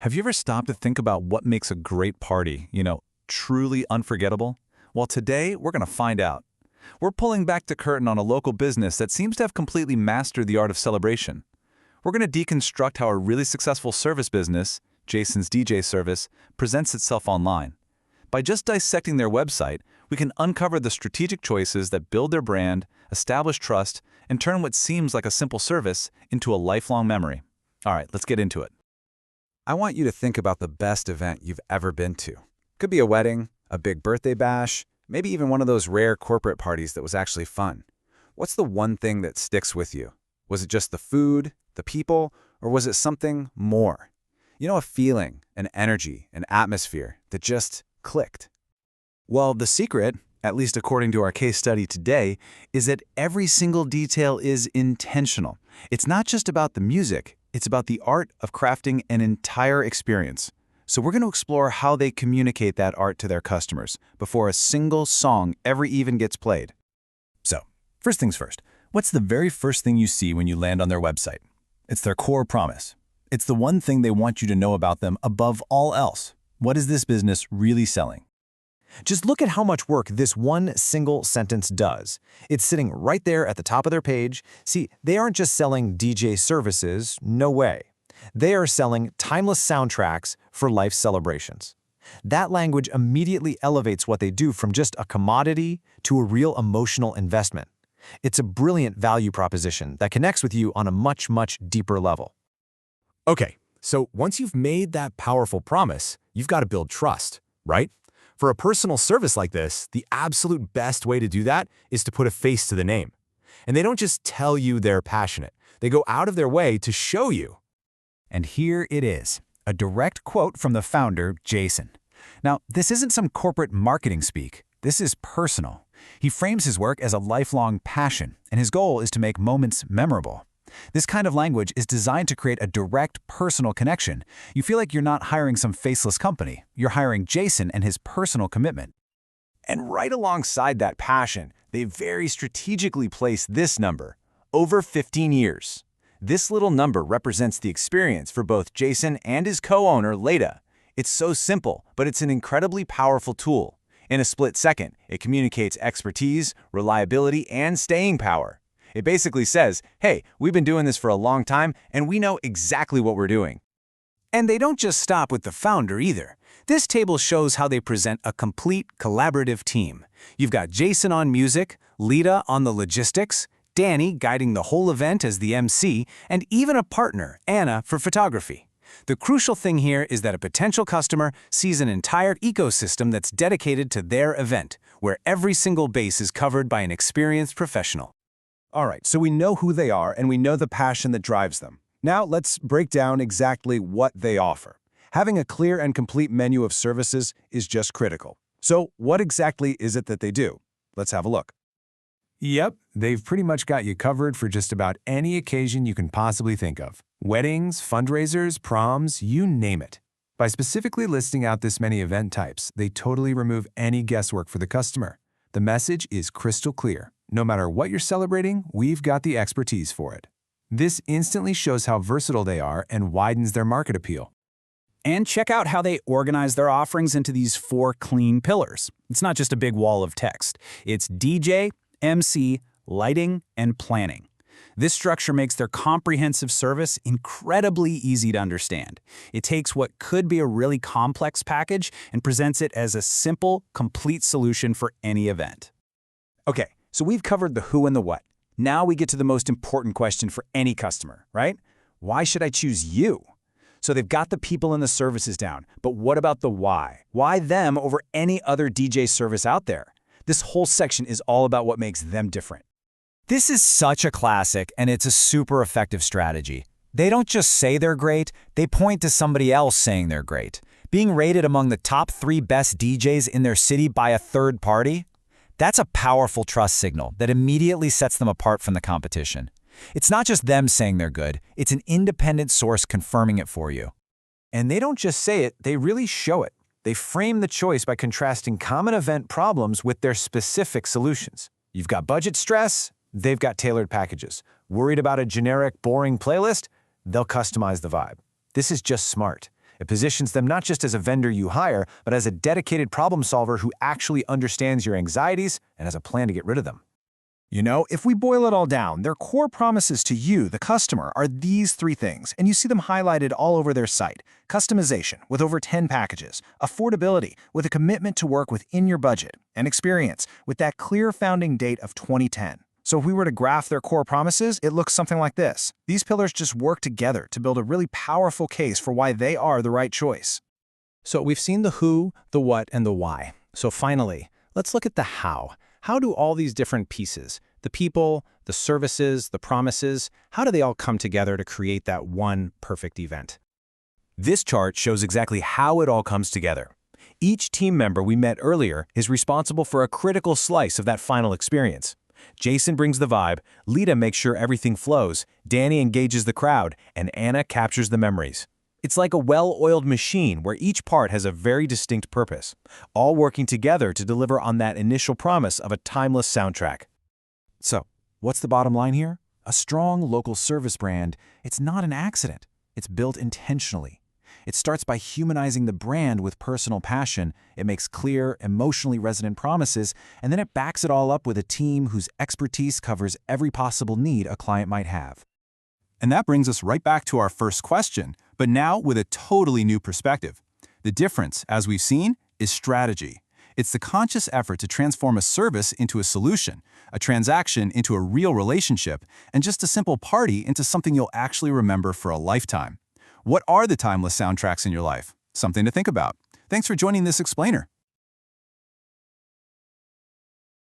Have you ever stopped to think about what makes a great party, truly unforgettable? Well, today we're going to find out. We're pulling back the curtain on a local business that seems to have completely mastered the art of celebration. We're going to deconstruct how a really successful service business, Jason's DJ service, presents itself online. By just dissecting their website, we can uncover the strategic choices that build their brand, establish trust, and turn what seems like a simple service into a lifelong memory. All right, let's get into it. I want you to think about the best event you've ever been to. Could be a wedding, a big birthday bash, maybe even one of those rare corporate parties that was actually fun. What's the one thing that sticks with you? Was it just the food, the people, or was it something more? A feeling, an energy, an atmosphere that just clicked. Well, the secret, at least according to our case study today, is that every single detail is intentional. It's not just about the music, it's about the art of crafting an entire experience. So we're going to explore how they communicate that art to their customers before a single song ever even gets played. So, first things first, what's the very first thing you see when you land on their website? It's their core promise. It's the one thing they want you to know about them above all else. What is this business really selling? Just look at how much work this one single sentence does. It's sitting right there at the top of their page. See, they aren't just selling DJ services, no way. They are selling timeless soundtracks for life celebrations. That language immediately elevates what they do from just a commodity to a real emotional investment. It's a brilliant value proposition that connects with you on a much, much deeper level. Okay, so once you've made that powerful promise, you've got to build trust, right? For a personal service like this, the absolute best way to do that is to put a face to the name. And they don't just tell you they're passionate. They go out of their way to show you. And here it is, a direct quote from the founder, Jason. Now, this isn't some corporate marketing speak. This is personal. He frames his work as a lifelong passion, and his goal is to make moments memorable. This kind of language is designed to create a direct, personal connection. You feel like you're not hiring some faceless company. You're hiring Jason and his personal commitment. And right alongside that passion, they very strategically place this number, over 15 years. This little number represents the experience for both Jason and his co-owner, Leda. It's so simple, but it's an incredibly powerful tool. In a split second, it communicates expertise, reliability, and staying power. It basically says, hey, we've been doing this for a long time, and we know exactly what we're doing. And they don't just stop with the founder either. This table shows how they present a complete collaborative team. You've got Jason on music, Leda on the logistics, Danny guiding the whole event as the MC, and even a partner, Anna, for photography. The crucial thing here is that a potential customer sees an entire ecosystem that's dedicated to their event, where every single base is covered by an experienced professional. All right, so we know who they are and we know the passion that drives them. Now let's break down exactly what they offer. Having a clear and complete menu of services is just critical. So what exactly is it that they do? Let's have a look. Yep, they've pretty much got you covered for just about any occasion you can possibly think of. Weddings, fundraisers, proms, you name it. By specifically listing out this many event types, they totally remove any guesswork for the customer. The message is crystal clear. No matter what you're celebrating, we've got the expertise for it. This instantly shows how versatile they are and widens their market appeal. And check out how they organize their offerings into these 4 clean pillars. It's not just a big wall of text. It's DJ, MC, lighting, and planning. This structure makes their comprehensive service incredibly easy to understand. It takes what could be a really complex package and presents it as a simple, complete solution for any event. Okay, so we've covered the who and the what. Now we get to the most important question for any customer, right? Why should I choose you? So they've got the people and the services down, but what about the why? Why them over any other DJ service out there? This whole section is all about what makes them different. This is such a classic, and it's a super effective strategy. They don't just say they're great, they point to somebody else saying they're great. Being rated among the top 3 best DJs in their city by a third party? That's a powerful trust signal that immediately sets them apart from the competition. It's not just them saying they're good, it's an independent source confirming it for you. And they don't just say it, they really show it. They frame the choice by contrasting common event problems with their specific solutions. You've got budget stress, they've got tailored packages. Worried about a generic, boring playlist? They'll customize the vibe. This is just smart. It positions them not just as a vendor you hire, but as a dedicated problem solver who actually understands your anxieties and has a plan to get rid of them. You know, if we boil it all down, their core promises to you, the customer, are these three things, and you see them highlighted all over their site. Customization, with over 10 packages. Affordability, with a commitment to work within your budget. And experience, with that clear founding date of 2010. So if we were to graph their core promises, it looks something like this. These pillars just work together to build a really powerful case for why they are the right choice. So we've seen the who, the what, and the why. So finally, let's look at the how. How do all these different pieces, the people, the services, the promises, how do they all come together to create that one perfect event? This chart shows exactly how it all comes together. Each team member we met earlier is responsible for a critical slice of that final experience. Jason brings the vibe, Lita makes sure everything flows, Danny engages the crowd, and Anna captures the memories. It's like a well-oiled machine where each part has a very distinct purpose, all working together to deliver on that initial promise of a timeless soundtrack. So, what's the bottom line here? A strong local service brand, it's not an accident. It's built intentionally. It starts by humanizing the brand with personal passion, it makes clear, emotionally resonant promises, and then it backs it all up with a team whose expertise covers every possible need a client might have. And that brings us right back to our first question, but now with a totally new perspective. The difference, as we've seen, is strategy. It's the conscious effort to transform a service into a solution, a transaction into a real relationship, and just a simple party into something you'll actually remember for a lifetime. What are the timeless soundtracks in your life? Something to think about. Thanks for joining this explainer.